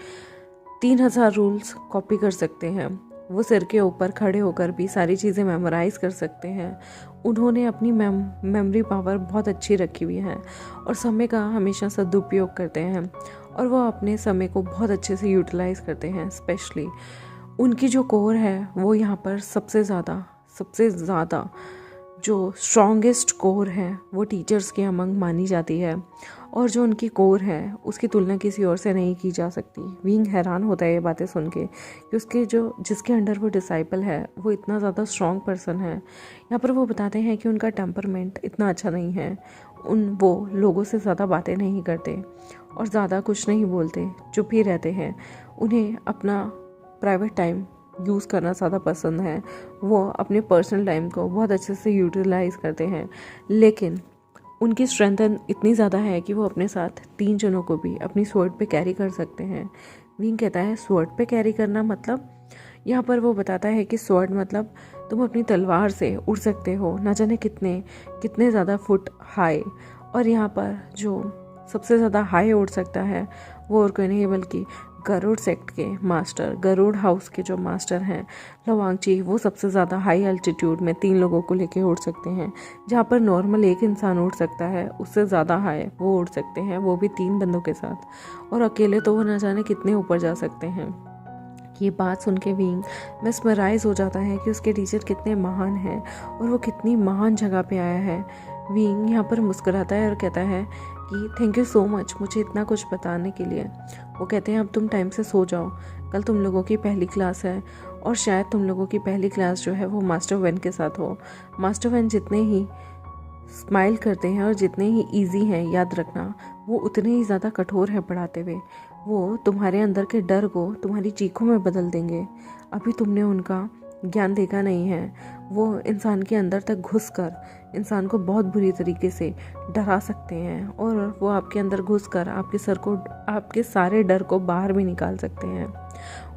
3000 रूल्स कॉपी कर सकते हैं। वो सिर के ऊपर खड़े होकर भी सारी चीज़ें मेमोराइज कर सकते हैं। उन्होंने अपनी मेमोरी पावर बहुत अच्छी रखी हुई है और समय का हमेशा सदुपयोग करते हैं और वो अपने समय को बहुत अच्छे से यूटिलाइज करते हैं। स्पेशली उनकी जो कोर है वो यहाँ पर सबसे ज़्यादा जो स्ट्रॉन्गेस्ट कोर है वो टीचर्स के अमंग मानी जाती है और जो उनकी कोर है उसकी तुलना किसी और से नहीं की जा सकती। विंग हैरान होता है ये बातें सुन के कि जिसके अंडर वो डिसाइपल है वो इतना ज़्यादा स्ट्रॉन्ग पर्सन है। यहाँ पर वो बताते हैं कि उनका टेम्परमेंट इतना अच्छा नहीं है। वो लोगों से ज़्यादा बातें नहीं करते और ज़्यादा कुछ नहीं बोलते, चुप ही रहते हैं। उन्हें अपना प्राइवेट टाइम यूज़ करना ज़्यादा पसंद है। वो अपने पर्सनल टाइम को बहुत अच्छे से यूटिलाइज करते हैं, लेकिन उनकी स्ट्रेंथ इतनी ज़्यादा है कि वो अपने साथ 3 जनों को भी अपनी स्वॉर्ड पे कैरी कर सकते हैं। विंग कहता है स्वॉर्ड पे कैरी करना मतलब? यहाँ पर वो बताता है कि स्वॉर्ड मतलब तुम अपनी तलवार से उड़ सकते हो ना जाने कितने ज़्यादा फुट हाई। और यहाँ पर जो सबसे ज़्यादा हाई उड़ सकता है वो और कोई नहीं बल्कि गरुड़ सेक्ट के मास्टर, गरुड़ हाउस के जो मास्टर हैं लवांगची, वो सबसे ज़्यादा हाई एल्टीट्यूड में 3 लोगों को लेके उड़ सकते हैं। जहाँ पर नॉर्मल एक इंसान उड़ सकता है, उससे ज़्यादा हाई वो उड़ सकते हैं, वो भी 3 बंदों के साथ। और अकेले तो वो ना जाने कितने ऊपर जा सकते हैं। ये बात सुन के विंग मेस्मराइज हो जाता है कि उसके टीचर कितने महान हैं और वो कितनी महान जगह पे आया है। विंग यहाँ पर मुस्कुराता है और कहता है कि थैंक यू सो मच मुझे इतना कुछ बताने के लिए। वो कहते हैं अब तुम टाइम से सो जाओ, कल तुम लोगों की पहली क्लास है और शायद तुम लोगों की पहली क्लास जो है वो मास्टर वैन के साथ हो। मास्टर वैन जितने ही स्माइल करते हैं और जितने ही इजी हैं याद रखना, वो उतने ही ज़्यादा कठोर है पढ़ाते हुए। वो तुम्हारे अंदर के डर को तुम्हारी चीखों में बदल देंगे। अभी तुमने उनका ज्ञान देखा नहीं है। वो इंसान के अंदर तक घुसकर इंसान को बहुत बुरी तरीके से डरा सकते हैं और वो आपके अंदर घुसकर आपके सारे डर को बाहर भी निकाल सकते हैं।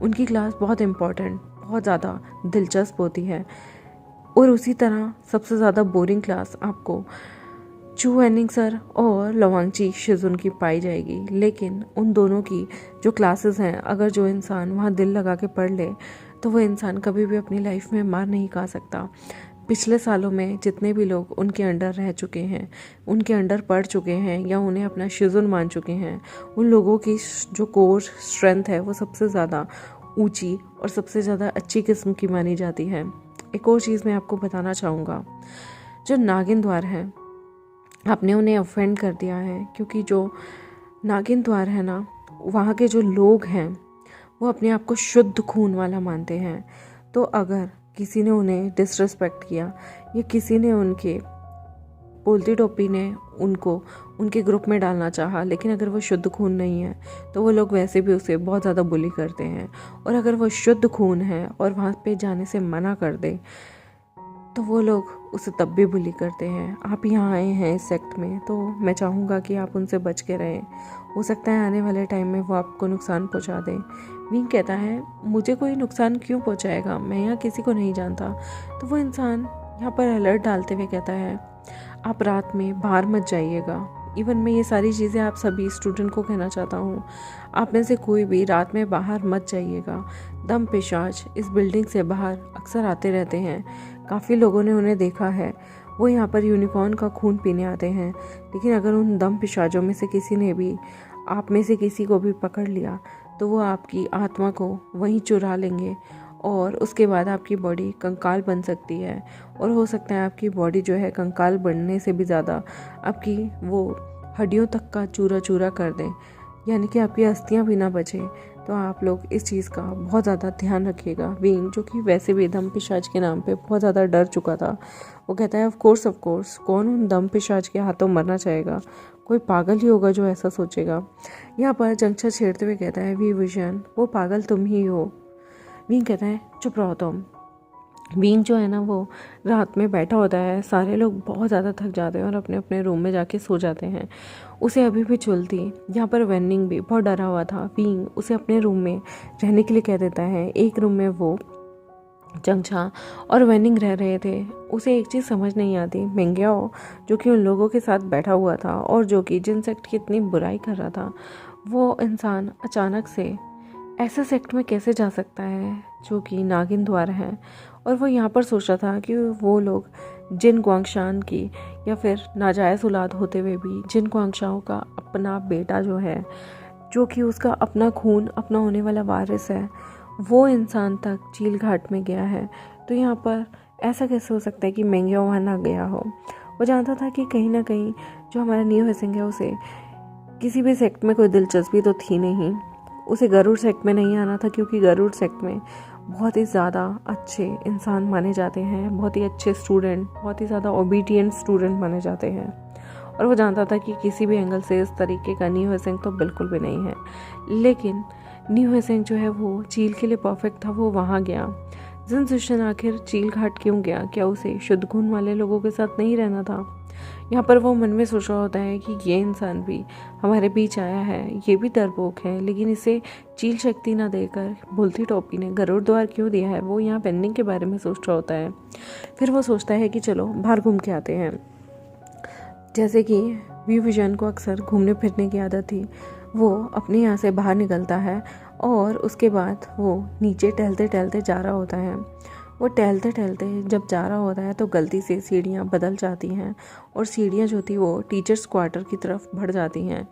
उनकी क्लास बहुत इम्पोर्टेंट, बहुत ज़्यादा दिलचस्प होती है और उसी तरह सबसे ज़्यादा बोरिंग क्लास आपको चू वेनिंग सर और लवांगची शिजुन की पाई जाएगी। लेकिन उन दोनों की जो क्लासेस हैं, अगर जो इंसान वहाँ दिल लगा के पढ़ ले तो वो इंसान कभी भी अपनी लाइफ में मार नहीं खा सकता। पिछले सालों में जितने भी लोग उनके अंडर रह चुके हैं, उनके अंडर पढ़ चुके हैं या उन्हें अपना शिजुन मान चुके हैं, उन लोगों की जो कोर स्ट्रेंथ है वो सबसे ज़्यादा ऊंची और सबसे ज़्यादा अच्छी किस्म की मानी जाती है। एक और चीज़ मैं आपको बताना चाहूँगा, जो नागिन द्वार है आपने उन्हें ऑफेंड कर दिया है, क्योंकि जो नागिन द्वार है ना, वहाँ के जो लोग हैं वो अपने आप को शुद्ध खून वाला मानते हैं। तो अगर किसी ने उन्हें डिसरिस्पेक्ट किया या किसी ने उनके बोलती टोपी ने उनको उनके ग्रुप में डालना चाहा, लेकिन अगर वो शुद्ध खून नहीं है तो वो लोग वैसे भी उसे बहुत ज़्यादा बुली करते हैं। और अगर वो शुद्ध खून है और वहाँ पे जाने से मना कर दे तो वो लोग उसे तब भी बुली करते हैं। आप यहाँ आए हैं इस सेक्ट में, तो मैं चाहूँगा कि आप उनसे बच के रहें। हो सकता है आने वाले टाइम में वो आपको नुकसान पहुँचा दें। विंग कहता है मुझे कोई नुकसान क्यों पहुँचाएगा, मैं यहाँ किसी को नहीं जानता। तो वो इंसान यहाँ पर अलर्ट डालते हुए कहता है आप रात में बाहर मत जाइएगा। इवन मैं ये सारी चीज़ें आप सभी स्टूडेंट को कहना चाहता हूँ, आप में से कोई भी रात में बाहर मत जाइएगा। दम पिशाच इस बिल्डिंग से बाहर अक्सर आते रहते हैं, काफ़ी लोगों ने उन्हें देखा है। वो यहाँ पर यूनिकॉर्न का खून पीने आते हैं, लेकिन अगर उन दम पिशाचों में से किसी ने भी आप में से किसी को भी पकड़ लिया तो वो आपकी आत्मा को वहीं चुरा लेंगे और उसके बाद आपकी बॉडी कंकाल बन सकती है। और हो सकता है आपकी बॉडी जो है कंकाल बनने से भी ज़्यादा आपकी वो हड्डियों तक का चूरा चूरा कर दें, यानी कि आपकी अस्थियां भी ना बचे। तो आप लोग इस चीज़ का बहुत ज़्यादा ध्यान रखिएगा। विंग, जो कि वैसे भी दम पिशाच के नाम पे बहुत ज़्यादा डर चुका था, वो कहता है ऑफ कोर्स कौन उन दम पिशाच के हाथों मरना चाहेगा, कोई पागल ही होगा जो ऐसा सोचेगा। यहाँ पर जंक्शन छेड़ते हुए कहता है वी विजन, वो पागल तुम ही हो। विंग कहता है चुप रहो तुम। विंग जो है ना वो रात में बैठा होता है, सारे लोग बहुत ज़्यादा थक जाते हैं और अपने अपने रूम में जाके सो जाते हैं। उसे अभी भी चुलती, यहाँ पर वेनिंग भी बहुत डरा हुआ था। विंग उसे अपने रूम में रहने के लिए कह देता है। एक रूम में वो जंगछा और वेनिंग रह रहे थे। उसे एक चीज़ समझ नहीं आती, मेंग्याओ जो कि उन लोगों के साथ बैठा हुआ था और जो कि जिन सेक्ट की इतनी बुराई कर रहा था, वो इंसान अचानक से ऐसे सेक्ट में कैसे जा सकता है जो कि नागिन द्वार है। और वो यहाँ पर सोच रहा था कि वो लोग जिन ग्वांगशान की या फिर नाजायज़ औलाद होते हुए भी जिन ग्वांगशाओं का अपना बेटा जो है, जो कि उसका अपना खून अपना होने वाला वारिस है, वो इंसान तक चील घाट में गया है। तो यहाँ पर ऐसा कैसे हो सकता है कि मेंग्याओ वहाँ ना गया हो। वो जानता था कि कहीं ना कहीं जो हमारा नियो हेसिंग है उसे किसी भी सेक्ट में कोई दिलचस्पी तो थी नहीं। उसे गरुड़ सेक्ट में नहीं आना था, क्योंकि गरुड़ सेक्ट में बहुत ही ज़्यादा अच्छे इंसान माने जाते हैं, बहुत ही अच्छे स्टूडेंट, बहुत ही ज़्यादा ओबीडियंट स्टूडेंट माने जाते हैं। और वो जानता था कि किसी भी एंगल से इस तरीके का नियो हेसिंग तो बिल्कुल भी नहीं है। लेकिन नियो हेसिंग जो है वो चील के लिए परफेक्ट था। वो वहाँ गया। जिन सुशन आखिर चील घाट क्यों गया? क्या उसे शुद्ध खून वाले लोगों के साथ नहीं रहना था? यहाँ पर वो मन में सोच रहा होता है कि ये इंसान भी हमारे बीच आया है, ये भी डरपोक है, लेकिन इसे चील शक्ति ना देकर बोलती टोपी ने गरुड़ द्वार क्यों दिया है? वो यहाँ पेंडिंग के बारे में सोच रहा होता है। फिर वो सोचता है कि चलो बाहर घूम के आते हैं। जैसे कि वी विजन को अक्सर घूमने फिरने की आदत थी, वो अपने यहाँ से बाहर निकलता है और उसके बाद वो नीचे टहलते टहलते जा रहा होता है। वो टहलते टहलते जब जा रहा होता है तो गलती से सीढ़ियाँ बदल जाती हैं और सीढ़ियाँ जो थी वो टीचर्स क्वार्टर की तरफ बढ़ जाती हैं।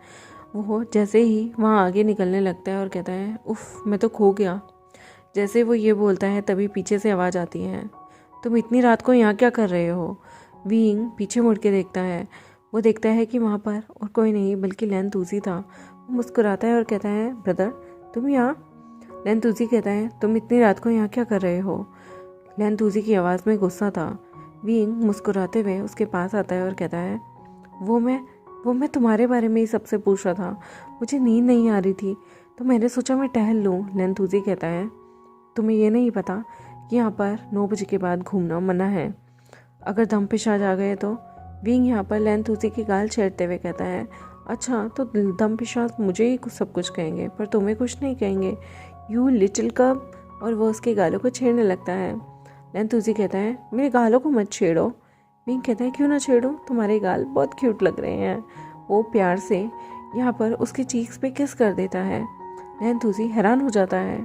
वो जैसे ही वहाँ आगे निकलने लगता है और कहता है उफ़ मैं तो खो गया। जैसे वो ये बोलता है तभी पीछे से आवाज़ आती है, तुम इतनी रात को यहाँ क्या कर रहे हो? विंग पीछे मुड़ के देखता है। वो देखता है कि वहाँ पर और कोई नहीं बल्कि लेंथूसी था। वो मुस्कुराता है और कहता है ब्रदर तुम यहाँ? लेंथूसी कहता है तुम इतनी रात को यहाँ क्या कर रहे हो? लेंथूसी की आवाज़ में गुस्सा था। विंग मुस्कुराते हुए उसके पास आता है और कहता है वो मैं तुम्हारे बारे में ही सबसे पूछ रहा था। मुझे नींद नहीं आ रही थी तो मैंने सोचा मैं टहल लूँ। लेंथूसी कहता है तुम्हें ये नहीं पता कि यहाँ पर 9 बजे के बाद घूमना मना है, अगर दम पेशाब आ गए तो? विंग यहाँ पर लेंथूसी की गाल छेड़ते हुए कहता है अच्छा तो दम पेशाब मुझे ही सब कुछ कहेंगे पर तुम्हें कुछ नहीं कहेंगे, यू लिटिल कब। और वो उसके गालों को छेड़ने लगता है। लेंथूसी कहता है मेरे गालों को मत छेड़ो। विंग कहता है क्यों ना छेड़ो, तुम्हारे गाल बहुत क्यूट लग रहे हैं। वो प्यार से यहाँ पर उसकी चीक्स पे किस कर देता है। लेंथूसी हैरान हो जाता है।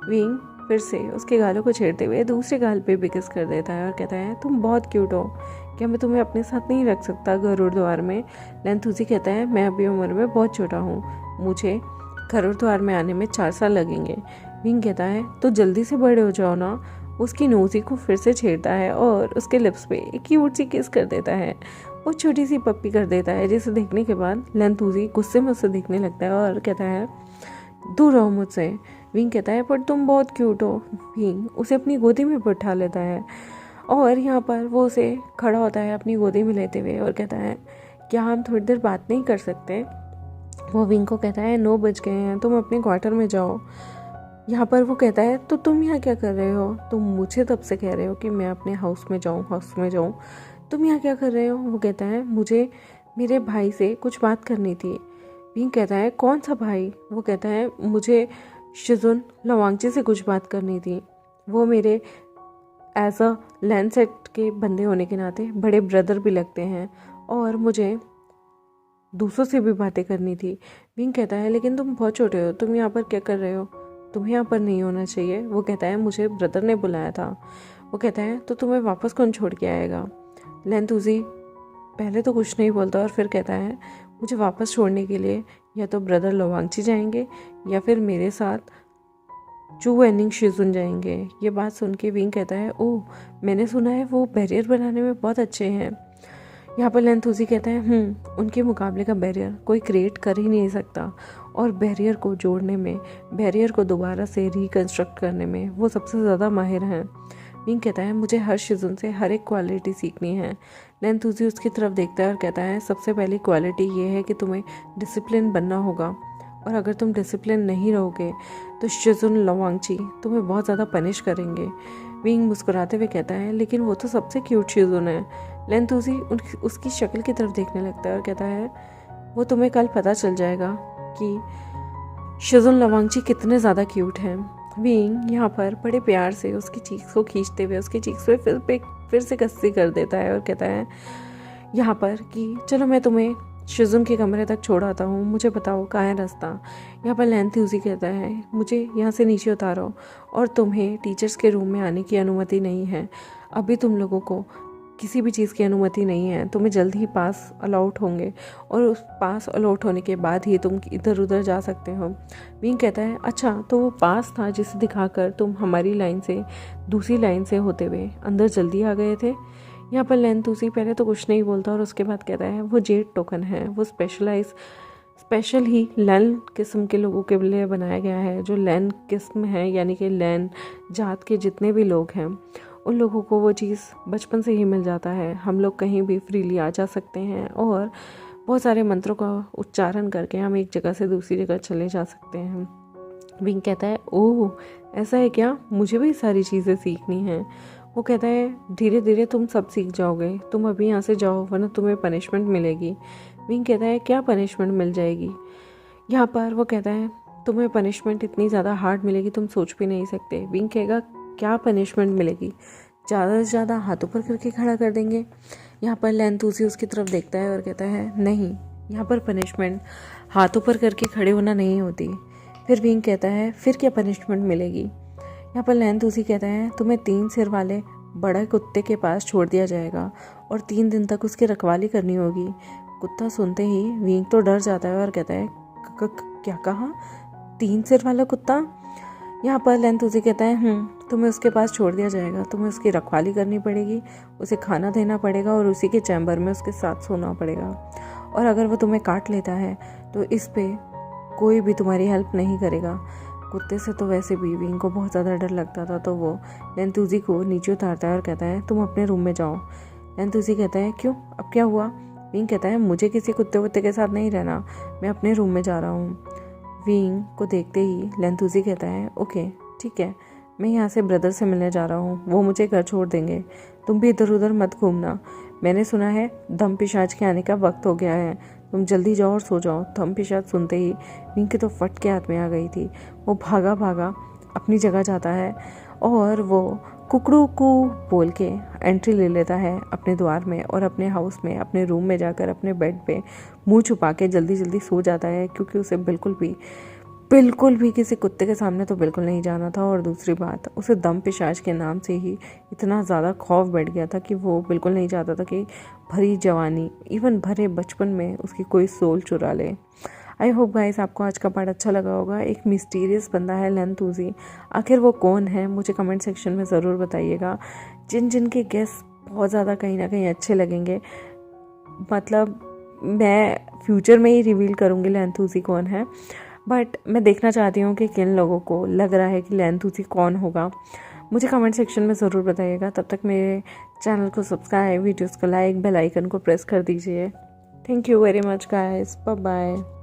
विंग फिर से उसके गालों को छेड़ते हुए दूसरे गाल पे भी किस कर देता है और कहता है तुम बहुत क्यूट हो, क्या मैं तुम्हें अपने साथ नहीं रख सकता गरुड़द्वार में? लेंथूसी कहता है मैं अभी उम्र में बहुत छोटा हूँ, मुझे गरुड़द्वार में आने में 4 साल लगेंगे। विंग कहता है तो जल्दी से बड़े हो जाओ ना। उसकी नोज़ी को फिर से छेड़ता है और उसके लिप्स पे एक क्यूट सी किस कर देता है। वो छोटी सी पप्पी कर देता है जिसे देखने के बाद लेंथूसी गुस्से में उसे देखने लगता है और कहता है दूर रहो मुझसे। विंग कहता है पर तुम बहुत क्यूट हो। विंग उसे अपनी गोदी में बैठा लेता है और यहाँ पर वो उसे खड़ा होता है अपनी गोदी में लेते हुए और कहता है क्या हम थोड़ी देर बात नहीं कर सकते? वो विंग को कहता है 9 बज गए हैं, तुम अपने क्वार्टर में जाओ। यहाँ पर वो कहता है तो तुम यहाँ क्या कर रहे हो? तुम मुझे तब से कह रहे हो कि मैं अपने हाउस में जाऊँ, तुम यहाँ क्या कर रहे हो? वो कहता है मुझे मेरे भाई से कुछ बात करनी थी। विंग कहता है कौन सा भाई? वो कहता है मुझे शिजुन लवांगची से कुछ बात करनी थी, वो मेरे एज अ लैंडसेट के बंदे होने के नाते बड़े ब्रदर भी लगते हैं और मुझे दूसरों से भी बातें करनी थी। विंग कहता है लेकिन तुम बहुत छोटे हो, तुम यहाँ पर क्या कर रहे हो? तुम्हें यहाँ पर नहीं होना चाहिए। वो कहता है मुझे ब्रदर ने बुलाया था। वो कहता है तो तुम्हें वापस कौन छोड़ के आएगा? लेंथूसी पहले तो कुछ नहीं बोलता और फिर कहता है मुझे वापस छोड़ने के लिए या तो ब्रदर लवांगची जाएंगे या फिर मेरे साथ चू वेनिंग शिजुन जाएंगे। ये बात सुन के विंग कहता है ओह मैंने सुना है वो बैरियर बनाने में बहुत अच्छे हैं। यहाँ पर लेंथूसी कहता है उनके मुकाबले का बैरियर कोई क्रिएट कर ही नहीं सकता और बैरियर को जोड़ने में, बैरियर को दोबारा से रिकन्स्ट्रक्ट करने में वो सबसे ज़्यादा माहिर हैं। विंग कहता है मुझे हर शिजुन से हर एक क्वालिटी सीखनी है। लेंथूसी उसकी तरफ देखता है और कहता है सबसे पहली क्वालिटी ये है कि तुम्हें डिसिप्लिन बनना होगा और अगर तुम डिसिप्लिन नहीं रहोगे तो शिजुन लवांगची तुम्हें बहुत ज़्यादा पनिश करेंगे। विंग मुस्कुराते हुए कहता है लेकिन वो तो सबसे क्यूट शिजुन है। लेंथूसी उसकी शक्ल की तरफ देखने लगता है और कहता है वो तुम्हें कल पता चल जाएगा कि शिजुन लवांगची कितने ज़्यादा क्यूट हैं। विंग यहाँ पर बड़े प्यार से उसकी चीक्स को खींचते हुए उसकी चीक्स पे फिर से कस्सी कर देता है और कहता है यहाँ पर कि चलो मैं तुम्हें शिजुन के कमरे तक छोड़ आता हूँ, मुझे बताओ कहाँ है रास्ता। यहाँ पर लेंथूसी कहता है मुझे यहाँ से नीचे उतारो और तुम्हें टीचर्स के रूम में आने की अनुमति नहीं है। अभी तुम लोगों को किसी भी चीज़ की अनुमति नहीं है, तुम्हें जल्द ही पास अलॉट होंगे और उस पास अलॉट होने के बाद ही तुम इधर उधर जा सकते हो। विंग कहता है अच्छा तो वो पास था जिसे दिखाकर तुम हमारी लाइन से दूसरी लाइन से होते हुए अंदर जल्दी आ गए थे। यहाँ पर लेंथूसी पहले तो कुछ नहीं बोलता और उसके बाद कहता है वो जेड टोकन है, वो स्पेशल ही लैन किस्म के लोगों के लिए बनाया गया है। जो लैन किस्म है यानी कि लैन जात के जितने भी लोग हैं उन लोगों को वो चीज़ बचपन से ही मिल जाता है। हम लोग कहीं भी फ्रीली आ जा सकते हैं और बहुत सारे मंत्रों का उच्चारण करके हम एक जगह से दूसरी जगह चले जा सकते हैं। विंग कहता है ओह ऐसा है क्या, मुझे भी सारी चीज़ें सीखनी हैं। वो कहता है धीरे धीरे तुम सब सीख जाओगे, तुम अभी यहाँ से जाओ वरना तुम्हें पनिशमेंट मिलेगी। विंग कहता है क्या पनिशमेंट मिल जाएगी? यहाँ पर वो कहता है तुम्हें पनिशमेंट इतनी ज़्यादा हार्ड मिलेगी तुम सोच भी नहीं सकते। विंग कहेगा क्या पनिशमेंट मिलेगी? ज़्यादा से ज़्यादा हाथों पर करके खड़ा कर देंगे। यहाँ पर लेंथूसी उसकी तरफ देखता है और कहता है नहीं, यहाँ पर पनिशमेंट हाथ ऊपर करके खड़े होना नहीं होती। फिर विंग कहता है फिर क्या पनिशमेंट मिलेगी। यहाँ पर लैंतूसी कहता है तुम्हें 3 सिर वाले बड़े कुत्ते के पास छोड़ दिया जाएगा और 3 दिन तक उसकी रखवाली करनी होगी। कुत्ता सुनते ही विंग तो डर जाता है और कहता है क्या कहा, 3 सिर वाला कुत्ता। यहाँ पर लैंतूसी कहता है तुम्हें उसके पास छोड़ दिया जाएगा, तुम्हें उसकी रखवाली करनी पड़ेगी, उसे खाना देना पड़ेगा और उसी के चैम्बर में उसके साथ सोना पड़ेगा। और अगर वो तुम्हें काट लेता है तो इस पे कोई भी तुम्हारी हेल्प नहीं करेगा। कुत्ते से तो वैसे भी विंग को बहुत ज़्यादा डर लगता था, तो वो लैंतूसी को नीचे उतारता है और कहता है तुम अपने रूम में जाओ। लैंतूसी कहता है क्यों, अब क्या हुआ। विंग कहता है मुझे किसी कुत्ते वुत्ते के साथ नहीं रहना, मैं अपने रूम में जा रहा हूँ। विंग को देखते ही लैंतूसी कहता है ओके ठीक है, मैं यहाँ से ब्रदर से मिलने जा रहा हूँ, वो मुझे घर छोड़ देंगे, तुम भी इधर उधर मत घूमना। मैंने सुना है दम पिशाच के आने का वक्त हो गया है, तुम जल्दी जाओ और सो जाओ। दम पिशाच सुनते ही विंग के तो फट के हाथ में आ गई थी। वो भागा भागा अपनी जगह जाता है और वो कुकड़ू को बोल के एंट्री ले लेता है अपने द्वार में और अपने हाउस में अपने रूम में जाकर अपने बेड पे मुंह छुपा के जल्दी जल्दी सो जाता है, क्योंकि उसे बिल्कुल भी किसी कुत्ते के सामने तो बिल्कुल नहीं जाना था। और दूसरी बात, उसे दम पिशाच के नाम से ही इतना ज़्यादा खौफ बैठ गया था कि वो बिल्कुल नहीं चाहता था कि भरी जवानी इवन भरे बचपन में उसकी कोई सोल चुरा ले। आई होप गाइस आपको आज का पार्ट अच्छा लगा होगा। एक मिस्टीरियस बंदा है लैंतूसी, आखिर वो कौन है मुझे कमेंट सेक्शन में ज़रूर बताइएगा। जिन के गेस बहुत ज़्यादा कहीं ना कहीं अच्छे लगेंगे, मतलब मैं फ्यूचर में ही रिवील करूँगी लैंतूसी कौन है, बट मैं देखना चाहती हूँ कि किन लोगों को लग रहा है कि लैंतूसी कौन होगा। मुझे कमेंट सेक्शन में ज़रूर बताइएगा। तब तक मेरे चैनल को सब्सक्राइब, वीडियोज़ को लाइक, बेल आइकन को प्रेस कर दीजिए। Thank you very much guys, bye bye.